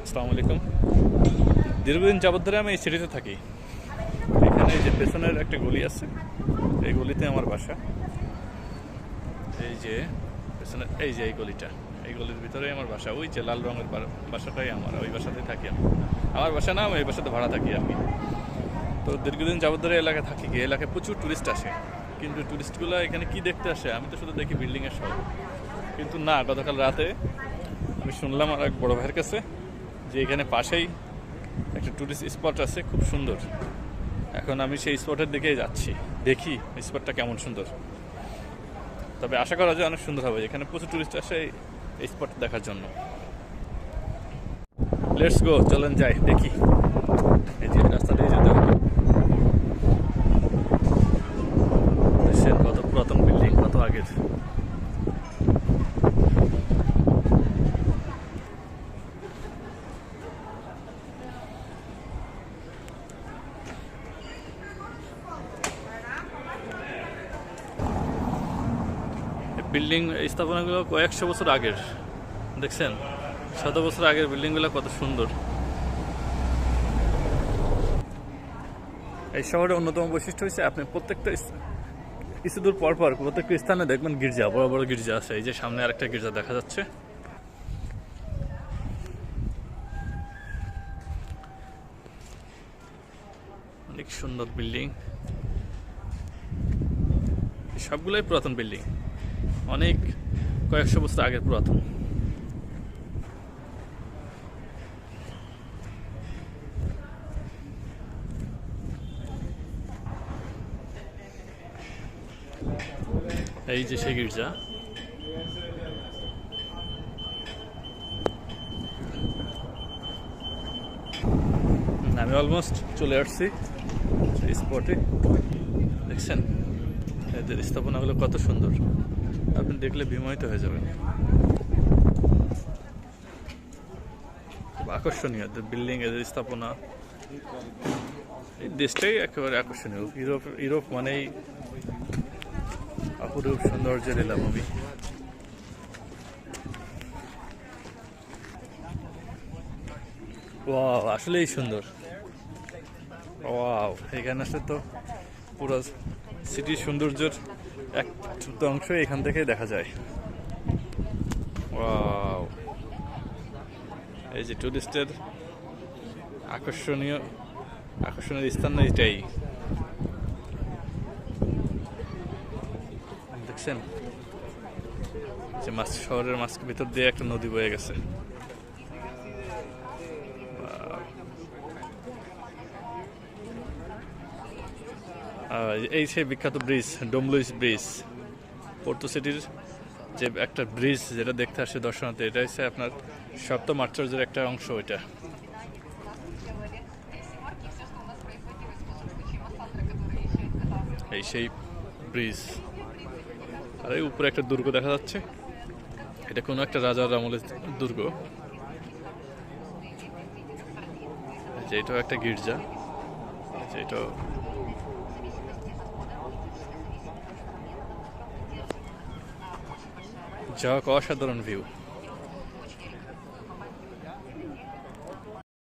আসসালামু আলাইকুম। দীর্ঘদিন যাবত ধরে আমি এই সিটিতে থাকি। এখানে যে পেছনের একটা গলি আছে, এই গলিতে আমার বাসা। এই যে পেছনে এই গলিটা, এই গলির ভিতরেই আমার বাসা। ওই যে লাল রঙের বাসাটাই আমার, ওই বাসাতেই থাকি আমি। আমার বাসা না, আমি এই বাসাতে ভাড়া থাকি আমি। তো দীর্ঘদিন যাবত ধরে এলাকায় থাকি, কি এলাকায় প্রচুর টুরিস্ট আসে। কিন্তু টুরিস্টগুলো এখানে কি দেখতে আসে? আমি তো শুধু দেখি বিল্ডিংয়ের শহর। কিন্তু না, গতকাল রাতে আমি শুনলাম আর এক বড় ভাইয়ের কাছে যে এখানে পাশেই একটা টুরিস্ট স্পট আছে, খুব সুন্দর। এখন আমি সেই স্পটের দিকেই যাচ্ছি, দেখি স্পটটা কেমন সুন্দর। তবে আশা করা যায় অনেক সুন্দর হবে। এখানে প্রচুর টুরিস্ট আসে এই স্পট দেখার জন্য। লেটস গো, চলেন যাই দেখি। এই যে রাস্তা দিয়ে যেতে হবে। দেখছেন কত পুরাতন বিল্ডিং, কত আগের। বিল্ডিং স্থাপনাগুলো কয়েকশো বছর আগের, দেখছেন? 100 বছর আগের বিল্ডিংগুলো কত সুন্দর। এই শহরের অন্যতম বৈশিষ্ট্য হচ্ছে আপনি প্রত্যেকটা কিছু দূর পর পর প্রত্যেকটা স্থানে দেখবেন গির্জা, বড় বড় গির্জা আছে। এই যে সামনে আরেকটা গির্জা দেখা যাচ্ছে। অনেক সুন্দর বিল্ডিং, সবগুলোই পুরাতন বিল্ডিং, অনেক কয়েকশো বছর আগের পুরাতন। এই যে সেই গির্জা। আমি অলমোস্ট চলে আসছি এই স্পটে। দেখছেন এদের স্থাপনাগুলো কত সুন্দর, আপনি দেখলে বিমোহিত হয়ে যাবেন। খুব আকর্ষণীয় এদের বিল্ডিং, এদের স্থাপনা। এই দেশটাই একেবারে আকর্ষণীয়। ইউরোপ মানেই অপরূপ সৌন্দর্যের লীলাভূমি। ওয়াও, আসলেই সুন্দর। ওয়াও, এখানে আসলে তো পুরো সিটির সৌন্দর্যের এক চতুর্থাংশ এখান থেকেই দেখা যায়। ওয়াও, এই যে টুরিস্টের আকর্ষণীয় স্থান এটাই। দেখছেন যে শহরের ভিতর দিয়ে একটা নদী বয়ে গেছে। এই সেই বিখ্যাত ব্রিজ, ডোমলুইস ব্রিজ, পোর্তো সিটির যে একটা ব্রিজ যেটা দেখতে আসে দর্শনার্থী। এটা হচ্ছে আপনার সপ্তম আশ্চর্যের একটা অংশ। এটা এই সেই ব্রিজ। আর এই উপরে একটা দুর্গ দেখা যাচ্ছে, এটা কোনো একটা রাজার আমলের দুর্গ। এটাও একটা গির্জা, এটাও যা অসাধারণ ভিউ।